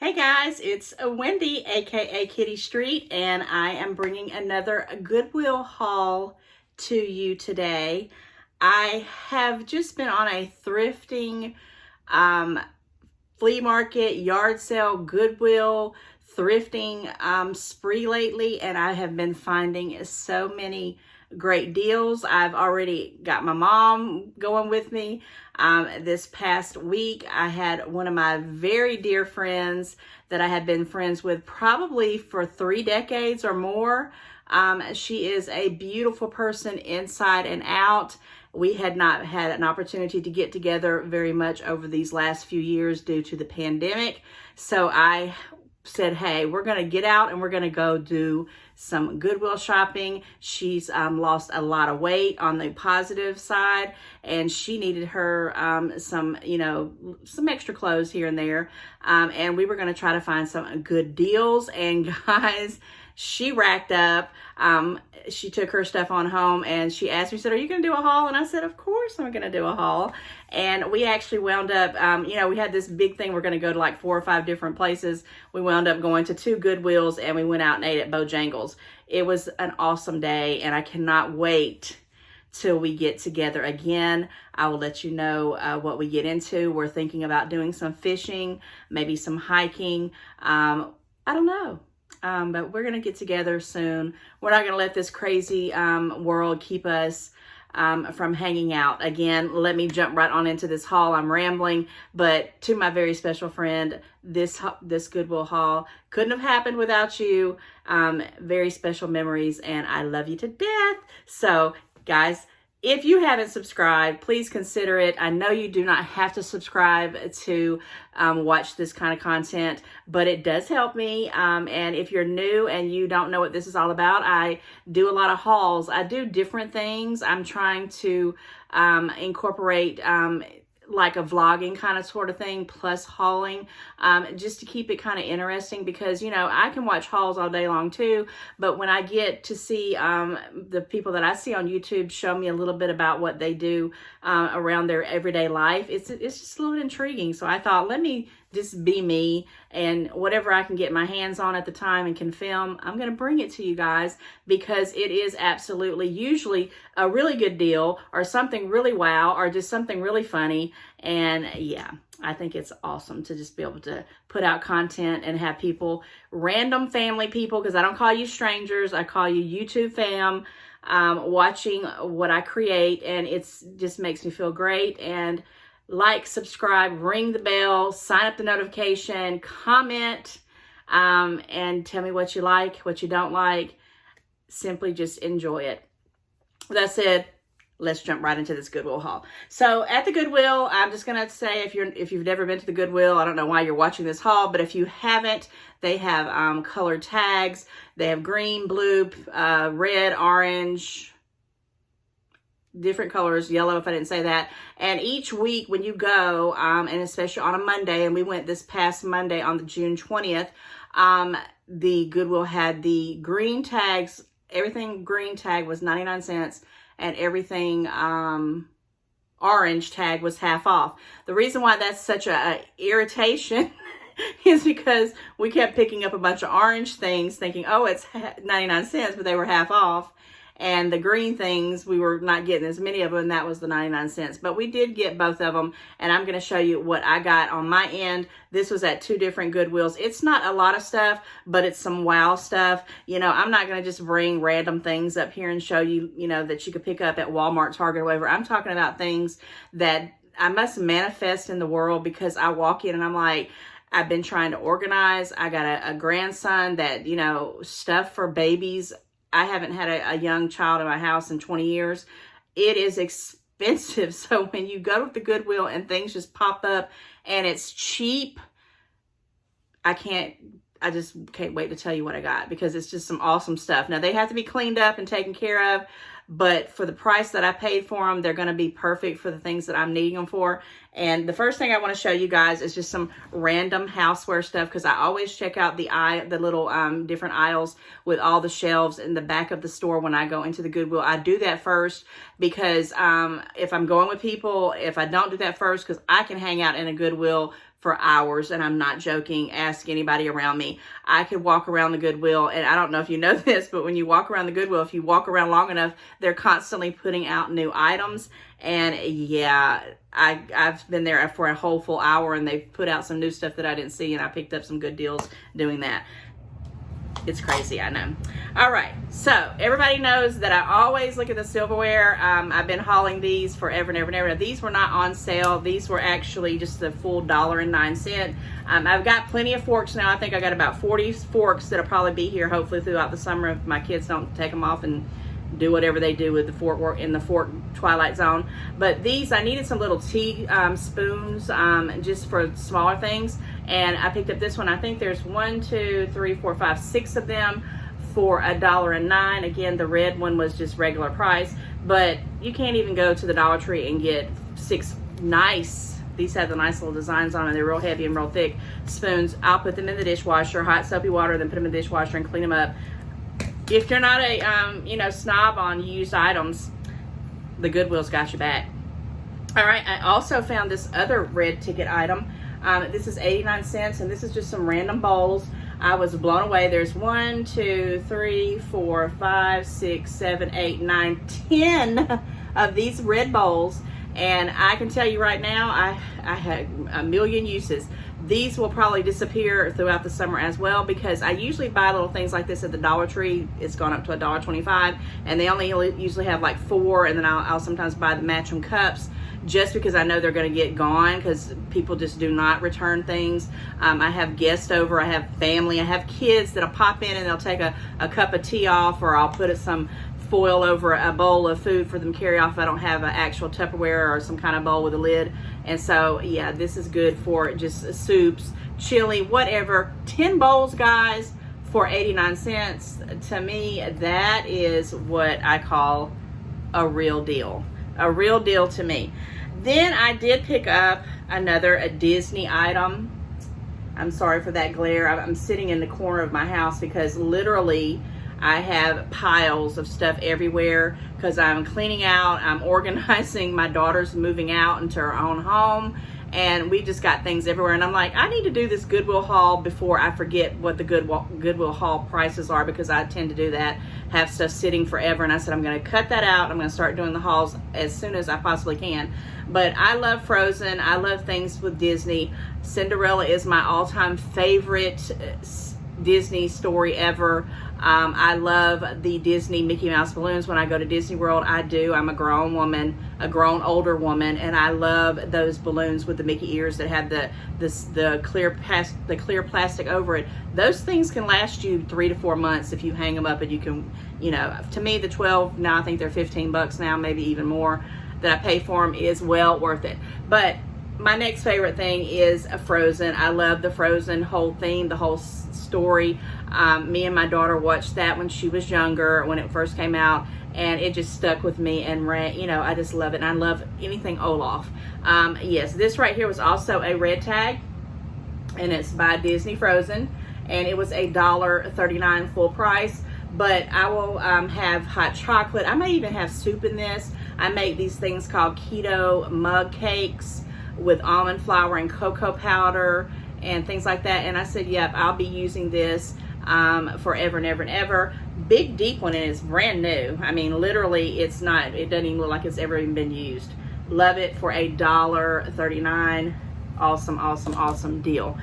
Hey guys, it's Wendy, aka Kitty Street, and I am bringing another Goodwill haul to you today. I have just been on a thrifting, flea market, yard sale, Goodwill, thrifting spree lately, and I have been finding so many great deals. I've already got my mom going with me. This past week, I had one of my very dear friends that I had been friends with probably for 3 decades or more. She is a beautiful person inside and out. We had not had an opportunity to get together very much over these last few years due to the pandemic. So I said, hey, we're going to get out and we're going to go do some Goodwill shopping. She's lost a lot of weight on the positive side, and she needed her some extra clothes here and there. And we were going to try to find some good deals. And guys, she racked up. She took her stuff on home and she asked me, said, are you going to do a haul? And I said, of course I'm going to do a haul. And we actually wound up, we had this big thing. We're going to go to like 4 or 5 different places. We wound up going to 2 Goodwills and we went out and ate at Bojangles. It was an awesome day and I cannot wait till we get together again. I will let you know what we get into. We're thinking about doing some fishing, maybe some hiking. I don't know. But we're going to get together soon. We're not going to let this crazy world keep us from hanging out. Again, let me jump right on into this haul. I'm rambling, but to my very special friend, this Goodwill haul couldn't have happened without you. Very special memories, and I love you to death. So, guys, if you haven't subscribed, please consider it. I know you do not have to subscribe to watch this kind of content, but it does help me. And if you're new and you don't know what this is all about, I do a lot of hauls. I do different things. I'm trying to incorporate like a vlogging kind of sort of thing plus hauling, just to keep it kind of interesting, because I can watch hauls all day long too, but when I get to see the people that I see on YouTube show me a little bit about what they do around their everyday life, it's just a little intriguing. So I thought, let me just be me, and whatever I can get my hands on at the time and can film, I'm going to bring it to you guys, because it is absolutely usually a really good deal or something really wow or just something really funny. And yeah, I think it's awesome to just be able to put out content and have people, random family people, because I don't call you strangers, I call you YouTube fam, watching what I create, and it's just makes me feel great. And like, subscribe, ring the bell, sign up the notification, comment, and tell me what you like, what you don't like. Simply just enjoy it. With that said, let's jump right into this Goodwill haul. So at the Goodwill, I'm just gonna say, if you've never been to the Goodwill, I don't know why you're watching this haul, but if you haven't, they have colored tags. They have green, blue, red, orange, different colors, yellow if I didn't say that. And each week when you go, and especially on a Monday, and we went this past Monday on the June 20th, the Goodwill had the green tags. Everything green tag was 99 cents, and everything orange tag was half off. The reason why that's such a irritation is because we kept picking up a bunch of orange things thinking, oh, it's 99 cents, but they were half off. And the green things, we were not getting as many of them, and that was the 99 cents. But we did get both of them, and I'm going to show you what I got on my end. This was at 2 different Goodwills. It's not a lot of stuff, but it's some wow stuff. I'm not going to just bring random things up here and show you, that you could pick up at Walmart, Target, or whatever. I'm talking about things that I must manifest in the world, because I walk in and I'm like, I've been trying to organize. I got a grandson that, stuff for babies. I haven't had a young child in my house in 20 years. It is expensive. So when you go to the Goodwill and things just pop up and it's cheap, I just can't wait to tell you what I got, because it's just some awesome stuff. Now, they have to be cleaned up and taken care of, but for the price that I paid for them, they're going to be perfect for the things that I'm needing them for. And the first thing I want to show you guys is just some random houseware stuff, because I always check out the little different aisles with all the shelves in the back of the store when I go into the Goodwill. I do that first because if I'm going with people, if I don't do that first, because I can hang out in a Goodwill for hours, and I'm not joking. Ask anybody around me. I could walk around the Goodwill, and I don't know if you know this, but when you walk around the Goodwill, if you walk around long enough, they're constantly putting out new items. And yeah, I've been there for a whole full hour, and they've put out some new stuff that I didn't see, and I picked up some good deals doing that. It's crazy, I know. All right, so everybody knows that I always look at the silverware. I've been hauling these forever and ever and ever. Now, these were not on sale. These were actually just the full $1.09. I've got plenty of forks now. I think I got about 40 forks that'll probably be here hopefully throughout the summer if my kids don't take them off and do whatever they do with the fork work in the fork twilight zone. But these, I needed some little tea spoons just for smaller things, and I picked up this one. I think there's 1, 2, 3, 4, 5, 6 of them for $1.09. Again, the red one was just regular price, but you can't even go to the Dollar Tree and get 6 nice, these have the nice little designs on them, they're real heavy and real thick spoons. I'll put them in the dishwasher, hot soapy water, then put them in the dishwasher and clean them up. If you're not a snob on used items, the Goodwill's got your back. All right, I also found this other red ticket item. This is 89 cents, and this is just some random bowls. I was blown away. There's 1, 2, 3, 4, 5, 6, 7, 8, 9, 10 of these red bowls, and I can tell you right now, I had a million uses. These will probably disappear throughout the summer as well, because I usually buy little things like this at the Dollar Tree. It's gone up to $1.25, and they only usually have like 4, and then I'll sometimes buy the matching cups just because I know they're going to get gone, because people just do not return things. I have guests over, I have family, I have kids that'll pop in and they'll take a cup of tea off, or I'll put some foil over a bowl of food for them to carry off if I don't have an actual Tupperware or some kind of bowl with a lid. And so yeah, this is good for just soups, chili, whatever. 10 bowls, guys, for 89 cents. To me, that is what I call a real deal. A real deal to me. Then I did pick up a Disney item. I'm sorry for that glare. I'm sitting in the corner of my house because literally I have piles of stuff everywhere because I'm cleaning out, I'm organizing. My daughter's moving out into her own home, and we just got things everywhere. And I'm like, I need to do this Goodwill haul before I forget what the Goodwill haul prices are, because I tend to do that, have stuff sitting forever. And I said, I'm going to cut that out. I'm going to start doing the hauls as soon as I possibly can. But I love Frozen. I love things with Disney. Cinderella is my all-time favorite Disney story ever. I love the Disney Mickey Mouse balloons. When I go to Disney World, I do. I'm a grown woman, a grown older woman, and I love those balloons with the Mickey ears that have the clear plastic over it. Those things can last you 3 to 4 months if you hang them up, and you can, to me, the 12, now I think they're $15 now, maybe even more, that I pay for them is well worth it. But my next favorite thing is Frozen. I love the Frozen whole theme, the whole story. Me and my daughter watched that when she was younger, when it first came out, and it just stuck with me, and I just love it. And I love anything Olaf. Yes, this right here was also a red tag, and it's by Disney Frozen, and it was $1.39 full price. But I will have hot chocolate. I may even have soup in this. I make these things called keto mug cakes with almond flour and cocoa powder and things like that. And I said, yep, I'll be using this forever and ever and ever. Big deep one, and it's brand new. I mean, literally, it doesn't even look like it's ever even been used. Love it for $1.39. Awesome, awesome, awesome deal.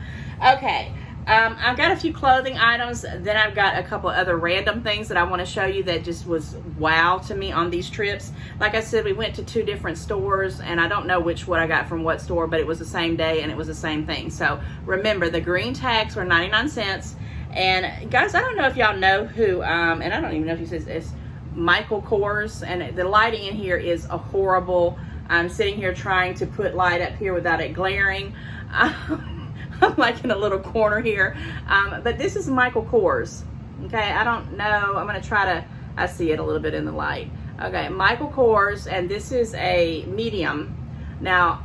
Okay. I've got a few clothing items, then I've got a couple other random things that I want to show you that just was wow to me on these trips. Like I said, we went to 2 different stores, and I don't know what I got from what store, but it was the same day and it was the same thing. So remember, the green tags were 99 cents. And guys, I don't know if y'all know who, and I don't even know if he says it's Michael Kors, and the lighting in here is horrible. I'm sitting here trying to put light up here without it glaring. I'm like in a little corner here, but this is Michael Kors. Okay, I don't know, I'm going to try to, I see it a little bit in the light. Okay, Michael Kors, and this is a medium. Now,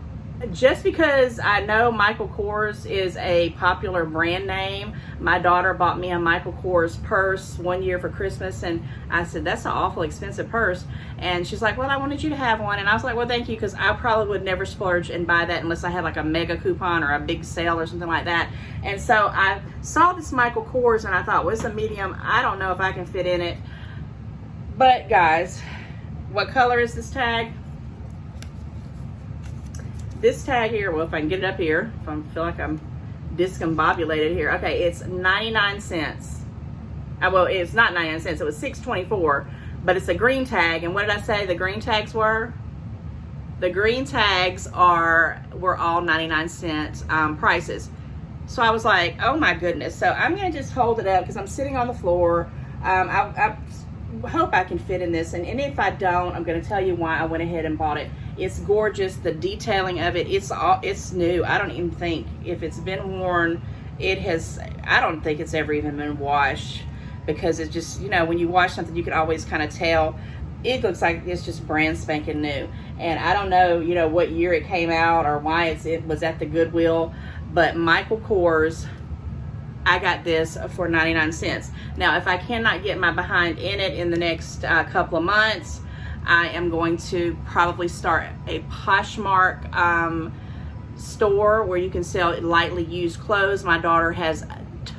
just because I know Michael Kors is a popular brand name, my daughter bought me a Michael Kors purse one year for Christmas, and I said, that's an awful expensive purse. And she's like, well, I wanted you to have one. And I was like, well, thank you, because I probably would never splurge and buy that unless I had like a mega coupon or a big sale or something like that. And so I saw this Michael Kors and I thought, well, it's a medium. I don't know if I can fit in it. But guys, what color is this tag? This tag here, well, if I can get it up here, if I feel like I'm discombobulated here. Okay, it's 99 cents. Well, it's not 99 cents, it was $6.24, but it's a green tag. And what did I say the green tags were? The green tags were all 99-cent prices. So I was like, oh my goodness. So I'm gonna just hold it up because I'm sitting on the floor. I hope I can fit in this, and if I don't, I'm going to tell you why I went ahead and bought it. It's gorgeous. The detailing of it, it's new. I don't even think, if it's been worn, I don't think it's ever even been washed, because it's just, you know, when you wash something, you can always kind of tell. It looks like it's just brand spanking new. And I don't know, you know, what year it came out or why it was at the Goodwill, but Michael Kors, I got this for 99 cents. Now, if I cannot get my behind in it in the next couple of months, I am going to probably start a Poshmark store where you can sell lightly used clothes. My daughter has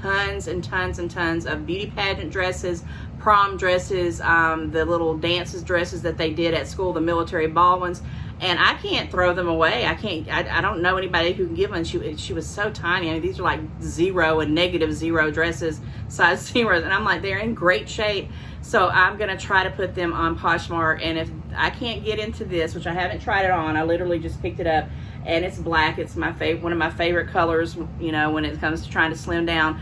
tons and tons and tons of beauty pageant dresses, prom dresses, the little dances dresses that they did at school, the military ball ones. And I can't throw them away. I don't know anybody who can give them. She was so tiny. I mean, these are like 0 and -0 dresses, size zeros. And I'm like, they're in great shape. So I'm going to try to put them on Poshmark. And if I can't get into this, which I haven't tried it on, I literally just picked it up, and it's black. It's my one of my favorite colors, you know, when it comes to trying to slim down.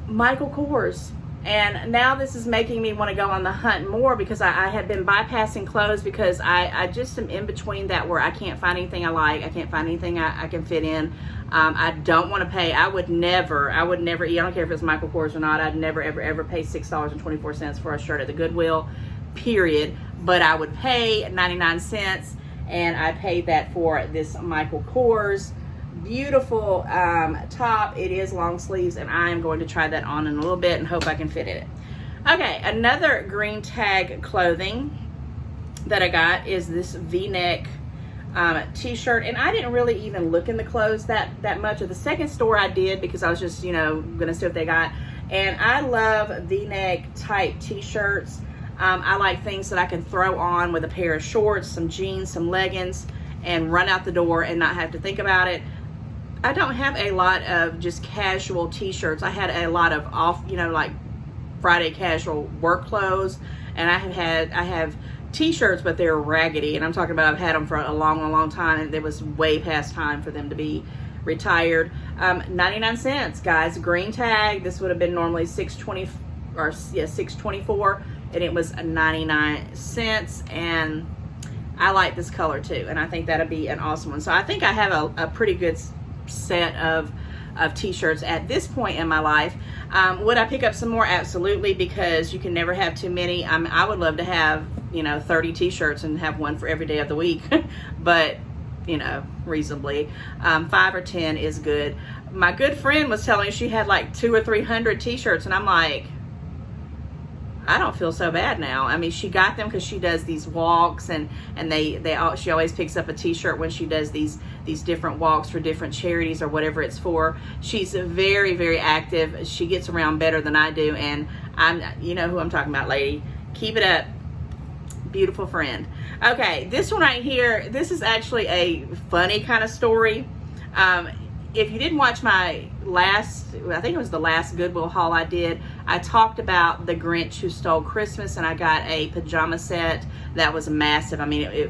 Michael Kors. And now this is making me want to go on the hunt more, because I have been bypassing clothes because I just am in between that, where I can't find anything I like. I can't find anything I can fit in. I don't want to pay. I would never, I don't care if it's Michael Kors or not, I'd never, ever pay $6.24 for a shirt at the Goodwill, period. But I would pay 99 cents, and I paid that for this Michael Kors. Beautiful top. It is long sleeves, and I am going to try that on in a little bit and hope I can fit in it. Okay, another green tag clothing that I got is this V-neck t-shirt, and I didn't really even look in the clothes that much. At the second store I did, because I was just, you know, gonna see what they got. And I love V-neck type t-shirts. I like things that I can throw on with a pair of shorts, some jeans, some leggings, and run out the door and not have to think about it. I don't have a lot of just casual t-shirts. I had a lot of off, you know, like Friday casual work clothes, and I have t-shirts, but they're raggedy, and I'm talking about I've had them for a long time, and it was way past time for them to be retired. 99 cents, guys. Green tag. This would have been normally $6.24, and it was 99 cents. And I like this color too, and I think that'll be an awesome one. So I think I have a pretty good set of t-shirts at this point in my life. Would I pick up some more? Absolutely, because you can never have too many. I would love to have, you know, 30 t-shirts and have one for every day of the week, but, you know, reasonably, 5 or 10 is good. My good friend was telling me she had like 200 or 300 t-shirts, and I'm like, I don't feel so bad now. I mean, she got them because she does these walks, and she always picks up a t-shirt when she does these different walks for different charities or whatever it's for. She's very, very active. She gets around better than I do, and you know who I'm talking about, lady. Keep it up. Beautiful friend. Okay, this one right here, this is actually a funny kind of story. If you didn't watch my last, I think it was the last Goodwill haul I did, I talked about the Grinch Who Stole Christmas, and I got a pajama set that was massive. I mean,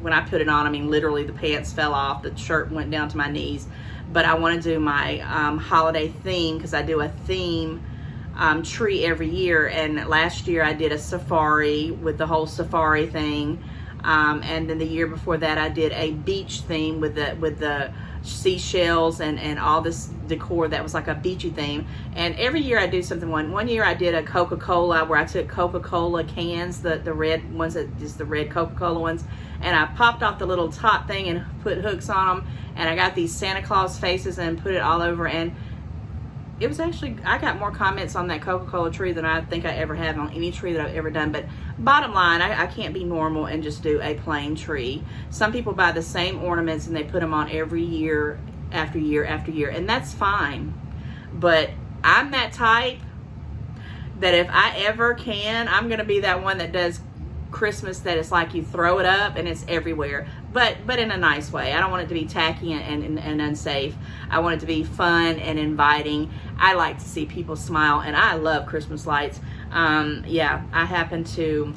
when I put it on, I mean, literally the pants fell off, the shirt went down to my knees. But I want to do my holiday theme, because I do a theme tree every year, and last year I did a safari with the whole safari thing. And then the year before that I did a beach theme with the seashells and all this decor that was like a beachy theme. And every year I do something. One year I did a Coca-Cola, where I took Coca-Cola cans, the red ones, just the red Coca-Cola ones, and I popped off the little top thing and put hooks on them, and I got these Santa Claus faces and put it all over. And it was actually, I got more comments on that Coca-Cola tree than I think I ever have on any tree that I've ever done. But bottom line, I can't be normal and just do a plain tree. Some people buy the same ornaments and they put them on every year after year after year, and that's fine. But I'm that type that if I ever can, I'm going to be that one that does Christmas that it's like you throw it up and it's everywhere, but in a nice way. I don't want it to be tacky and unsafe. I want it to be fun and inviting. I like to see people smile, and I love Christmas lights. Yeah, I happen to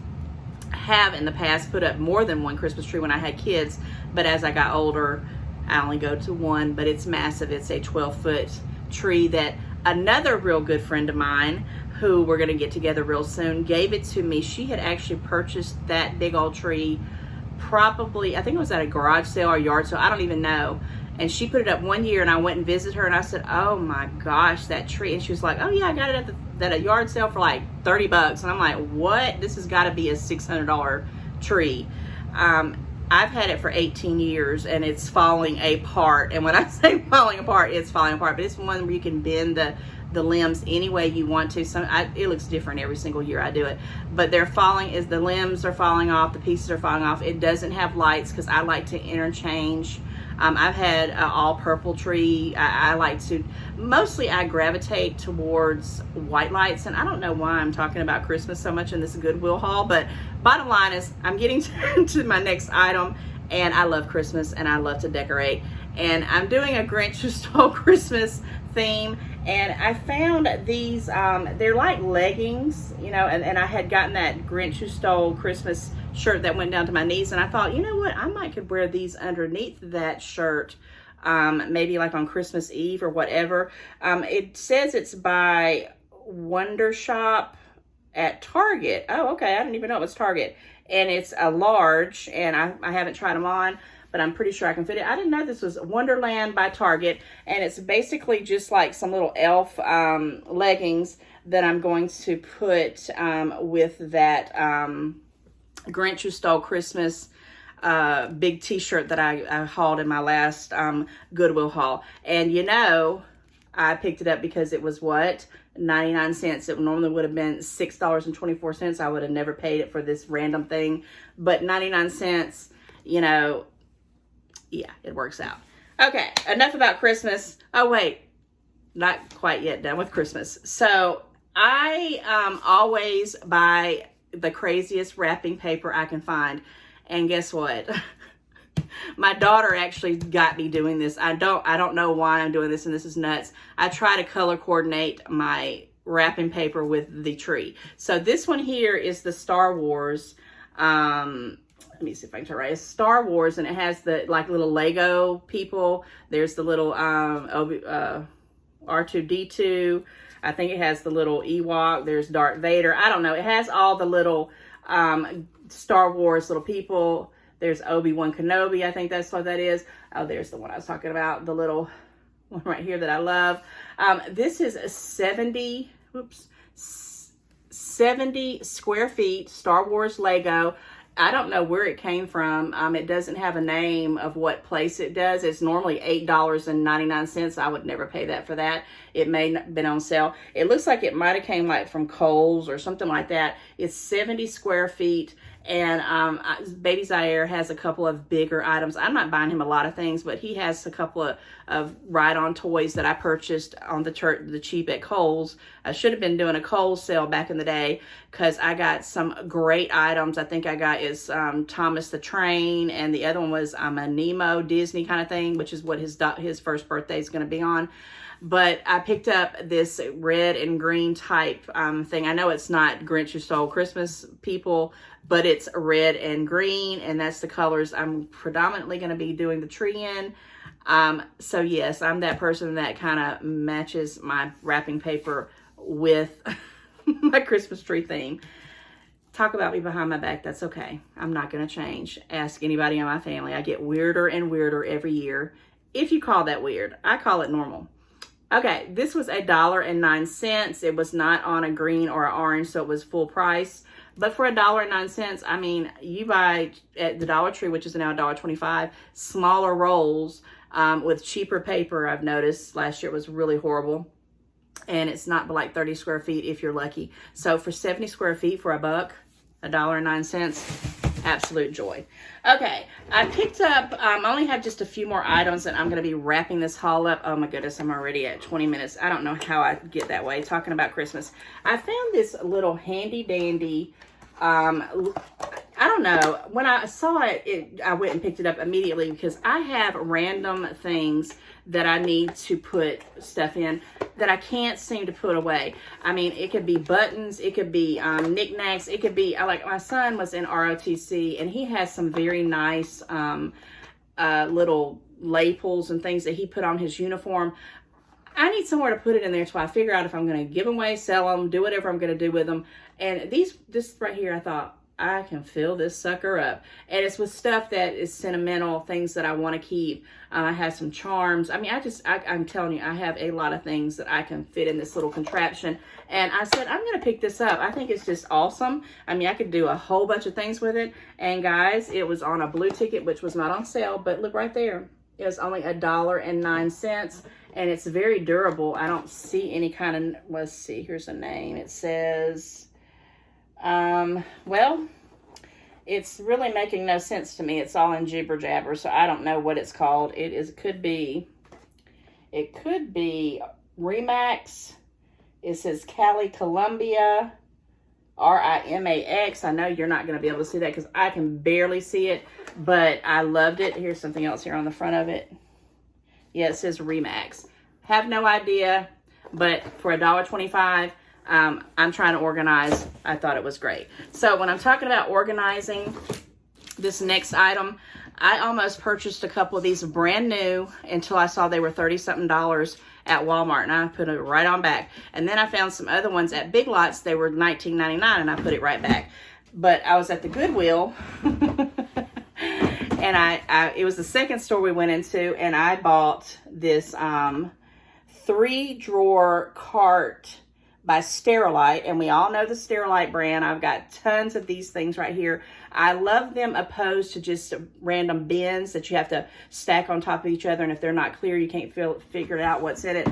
have in the past put up more than one Christmas tree when I had kids, but as I got older, I only go to one, but it's massive. It's a 12-foot tree that another real good friend of mine, who we're going to get together real soon, gave it to me. She had actually purchased that big old tree, probably, I think it was at a garage sale or yard sale, I don't even know. And she put it up one year, and I went and visited her, and I said, oh my gosh, that tree. And she was like, oh yeah, I got it at a yard sale for like $30. And I'm like, what? This has got to be a $600 tree. I've had it for 18 years, and it's falling apart. And when I say falling apart, it's falling apart. But it's one where you can bend the limbs any way you want to. It looks different every single year I do it, but the limbs are falling off, the pieces are falling off. It doesn't have lights because I like to interchange. I've had an all purple tree. I gravitate towards white lights, and I don't know why I'm talking about Christmas so much in this Goodwill haul, but bottom line is I'm getting to my next item, and I love Christmas and I love to decorate, and I'm doing a Grinch Who Stole Christmas theme. And I found these, they're like leggings, you know, and I had gotten that Grinch Who Stole Christmas shirt that went down to my knees, and I thought, you know what, I might could wear these underneath that shirt, maybe like on Christmas Eve or whatever. It says it's by Wonder Shop at Target. Oh, okay, I didn't even know it was Target. And it's a large, and I haven't tried them on, but I'm pretty sure I can fit it. I didn't know this was Wonderland by Target, and it's basically just like some little elf leggings that I'm going to put with that Grinch Who Stole Christmas big t-shirt that I hauled in my last Goodwill haul. And you know, I picked it up because it was what? 99 cents. It normally would have been $6.24. I would have never paid it for this random thing, but 99 cents, you know, yeah, it works out. Okay, enough about Christmas. Oh wait, not quite yet done with Christmas. So I always buy the craziest wrapping paper I can find, and guess what? My daughter actually got me doing this. I don't know why I'm doing this, and this is nuts. I try to color coordinate my wrapping paper with the tree. So this one here is the Star Wars. Let me see if I can try right. It's Star Wars, and it has the like little Lego people. There's the little R2-D2. I think it has the little Ewok. There's Darth Vader. I don't know. It has all the little Star Wars little people. There's Obi-Wan Kenobi. I think that's what that is. Oh, there's the one I was talking about. The little one right here that I love. This is a 70 square feet Star Wars Lego. I don't know where it came from. It doesn't have a name of what place it does. It's normally $8.99. I would never pay that for that. It may have been on sale. It looks like it might have came like from Kohl's or something like that. It's 70 square feet. And Baby Zaire has a couple of bigger items. I'm not buying him a lot of things, but he has a couple of ride-on toys that I purchased on the cheap at Kohl's. I should have been doing a Kohl's sale back in the day because I got some great items. I think I got is Thomas the Train, and the other one was a Nemo Disney kind of thing, which is what his first birthday is going to be on. But I picked up this red and green type thing. I know it's not Grinch Who Stole Christmas, people, but it's red and green, and that's the colors I'm predominantly going to be doing the tree in. So yes, I'm that person that kind of matches my wrapping paper with my Christmas tree theme. Talk about me behind my back. That's okay. I'm not going to change. Ask anybody in my family. I get weirder and weirder every year. if you call that weird. I call it normal. Okay, this was $1.09. It was not on a green or an orange, so it was full price. But for $1.09, I mean, you buy at the Dollar Tree, which is now $1.25, smaller rolls with cheaper paper. I've noticed last year it was really horrible. And it's not but like 30 square feet if you're lucky. So for 70 square feet for $1, $1.09, absolute joy. Okay, I picked up, I only have just a few more items and I'm going to be wrapping this haul up. Oh my goodness, I'm already at 20 minutes. I don't know how I get that way, talking about Christmas. I found this little handy dandy, I don't know, when I saw it, I went and picked it up immediately because I have random things that I need to put stuff in that I can't seem to put away. I mean, it could be buttons, it could be knickknacks, it could be, like my son was in ROTC and he has some very nice little lapels and things that he put on his uniform. I need somewhere to put it in there till I figure out if I'm going to give them away, sell them, do whatever I'm going to do with them. And this right here, I thought, I can fill this sucker up. And it's with stuff that is sentimental, things that I want to keep. I have some charms. I mean, I'm telling you, I have a lot of things that I can fit in this little contraption. And I said, I'm going to pick this up. I think it's just awesome. I mean, I could do a whole bunch of things with it. And guys, it was on a blue ticket, which was not on sale. But look right there. It was only $1.09. And it's very durable. I don't see any kind of, let's see, here's a name. It says, well, it's really making no sense to me. It's all in jibber jabber, so I don't know what it's called. It could be Remax. It says Cali Columbia, RIMAX. I know you're not going to be able to see that because I can barely see it, but I loved it. Here's something else here on the front of it. Yeah, it says Remax. Have no idea, but for $1.25, I'm trying to organize. I thought it was great. So when I'm talking about organizing this next item, I almost purchased a couple of these brand new until I saw they were $30-something at Walmart, and I put it right on back. And then I found some other ones at Big Lots. They were $19.99, and I put it right back. But I was at the Goodwill, and it was the second store we went into, and I bought this 3-drawer cart by Sterilite, and we all know the Sterilite brand. I've got tons of these things right here. I love them opposed to just random bins that you have to stack on top of each other, and if they're not clear, you can't figure out what's in it.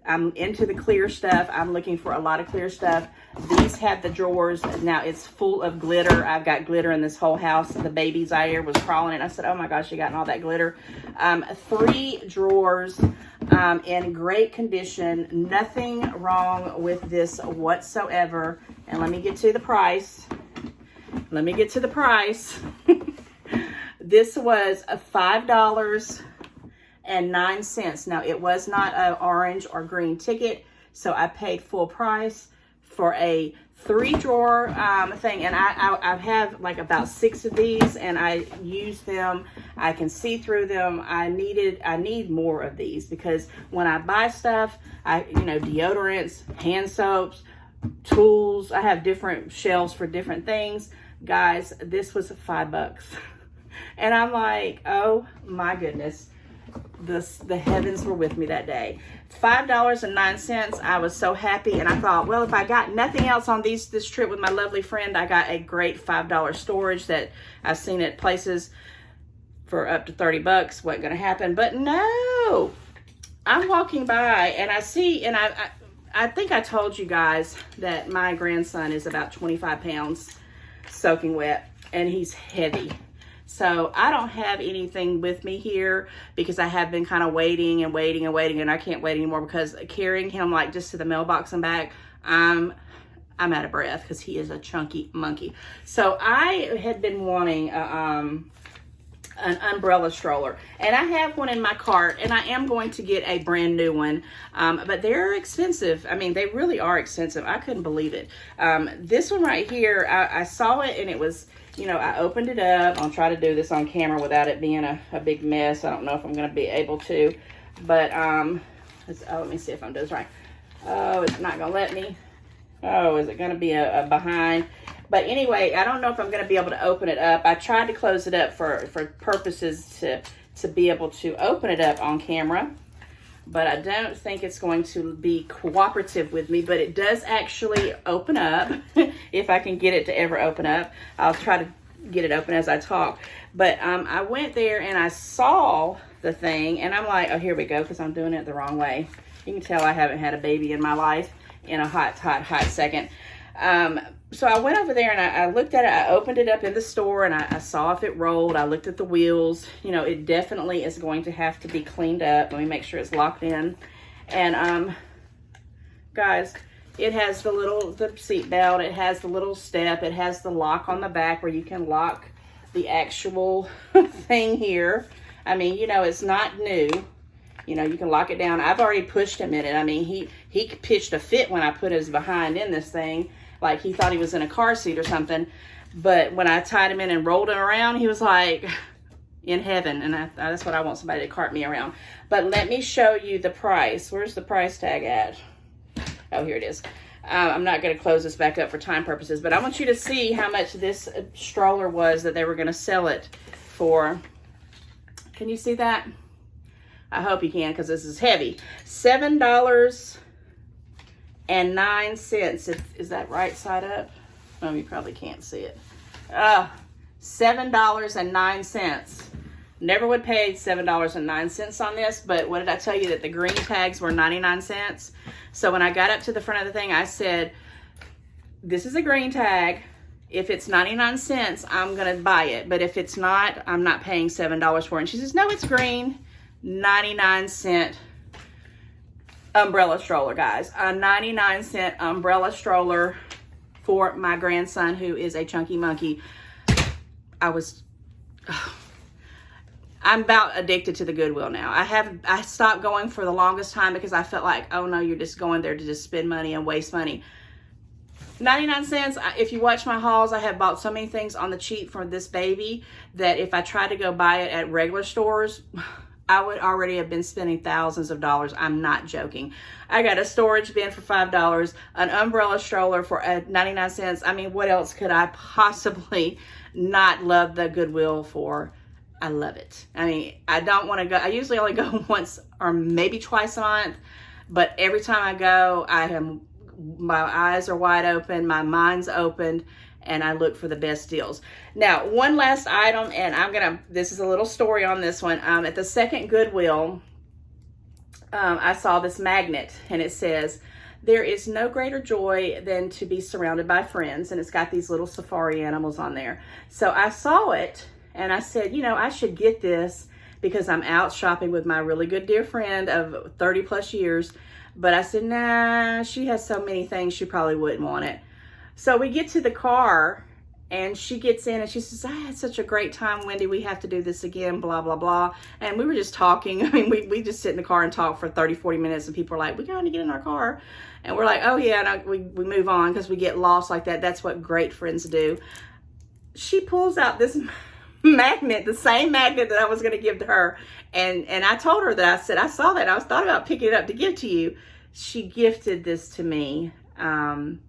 I'm into the clear stuff. I'm looking for a lot of clear stuff. These have the drawers. Now it's full of glitter. I've got glitter in this whole house. The baby Zaire was crawling in. I said, oh my gosh, you got all that glitter. 3 drawers in great condition. Nothing wrong with this whatsoever. And let me get to the price. This was $5.09. Now, it was not an orange or green ticket, so I paid full price for a 3-drawer thing. And I have like about 6 of these, and I use them. I can see through them. I need more of these because when I buy stuff, deodorants, hand soaps, tools, I have different shelves for different things. Guys, this was $5. And I'm like, oh my goodness. The heavens were with me that day. $5.09. I was so happy, and I thought, well, if I got nothing else on this trip with my lovely friend, I got a great $5 storage that I've seen at places for up to $30. Wasn't going to happen, but no. I'm walking by and I see, and I think I told you guys that my grandson is about 25 pounds soaking wet, and he's heavy. So I don't have anything with me here because I have been kind of waiting, and I can't wait anymore because carrying him like just to the mailbox and back, I'm out of breath because he is a chunky monkey. So I had been wanting an umbrella stroller, and I have one in my cart, and I am going to get a brand new one, but they're expensive. I mean, they really are expensive. I couldn't believe it. This one right here, I saw it, and it was, I opened it up. I'll try to do this on camera without it being a big mess. I don't know if I'm going to be able to, but let me see if I'm doing this right. Oh, it's not going to let me. Oh, is it going to be a behind? But anyway, I don't know if I'm going to be able to open it up. I tried to close it up for purposes to be able to open it up on camera, but I don't think it's going to be cooperative with me, but it does actually open up. If I can get it to ever open up, I'll try to get it open as I talk. But I went there and I saw the thing, and I'm like, oh, here we go, because I'm doing it the wrong way. You can tell I haven't had a baby in my life in a hot second. So I went over there and I looked at it. I opened it up in the store and I saw if it rolled. I looked at the wheels. You know, it definitely is going to have to be cleaned up. Let me make sure it's locked in. And guys, it has the seat belt. It has the little step. It has the lock on the back where you can lock the actual thing here. I mean, you know, it's not new. You know, you can lock it down. I've already pushed him in it. I mean, he pitched a fit when I put his behind in this thing. Like he thought he was in a car seat or something. But when I tied him in and rolled him around, he was like in heaven. And that's what I want somebody to cart me around. But let me show you the price. Where's the price tag at? Oh, here it is. I'm not going to close this back up for time purposes. But I want you to see how much this stroller was that they were going to sell it for. Can you see that? I hope you can, because this is heavy. $7.09. Is that right side up? Oh, you probably can't see it. $7.09. Never would pay $7.09 on this, but what did I tell you? That the green tags were 99 cents. So when I got up to the front of the thing, I said, this is a green tag. If it's 99 cents, I'm going to buy it. But if it's not, I'm not paying $7 for it. And she says, no, it's green. 99-cent umbrella stroller, guys. A 99-cent umbrella stroller for my grandson, who is a chunky monkey. I'm about addicted to the Goodwill now. I stopped going for the longest time because I felt like, oh no, you're just going there to just spend money and waste money. 99 cents. If you watch my hauls, I have bought so many things on the cheap for this baby that if I tried to go buy it at regular stores, I would already have been spending thousands of dollars. I'm not joking. I got a storage bin for $5, an umbrella stroller for 99 cents. I mean, what else could I possibly not love the Goodwill for? I love it. I mean, I don't want to go. I usually only go once or maybe twice a month, but every time I go, my eyes are wide open, my mind's opened, and I look for the best deals. Now, one last item, and this is a little story on this one. At the second Goodwill, I saw this magnet, and it says, there is no greater joy than to be surrounded by friends, and it's got these little safari animals on there. So I saw it, and I said, you know, I should get this because I'm out shopping with my really good dear friend of 30 plus years. But I said, nah, she has so many things, she probably wouldn't want it. So we get to the car and she gets in and she says, I had such a great time, Wendy. We have to do this again, blah, blah, blah. And we were just talking. I mean, we just sit in the car and talk for 30, 40 minutes and people are like, we got to get in our car. And we're like, oh yeah, and we move on because we get lost like that. That's what great friends do. She pulls out this magnet, the same magnet that I was going to give to her. And I told her that, I said, I saw that. I was thought about picking it up to give to you. She gifted this to me and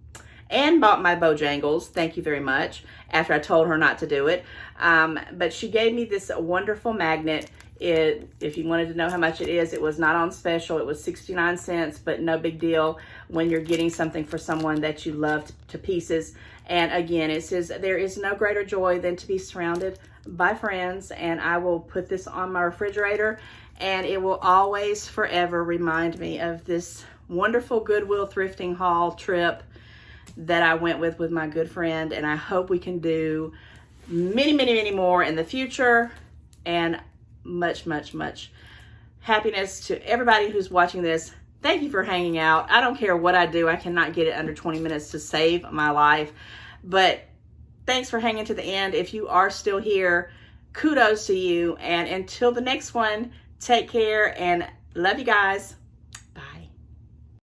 bought my Bojangles. Thank you very much. After I told her not to do it. But she gave me this wonderful magnet. If you wanted to know how much it is, it was not on special. It was 69 cents, but no big deal when you're getting something for someone that you love to pieces. And again, it says, there is no greater joy than to be surrounded by friends. And I will put this on my refrigerator and it will always forever remind me of this wonderful Goodwill thrifting haul trip that I went with my good friend. And I hope we can do many, many, many more in the future. And much, much, much happiness to everybody who's watching this. Thank you for hanging out. I don't care what I do. I cannot get it under 20 minutes to save my life. But thanks for hanging to the end. If you are still here, kudos to you. And until the next one, take care and love you guys.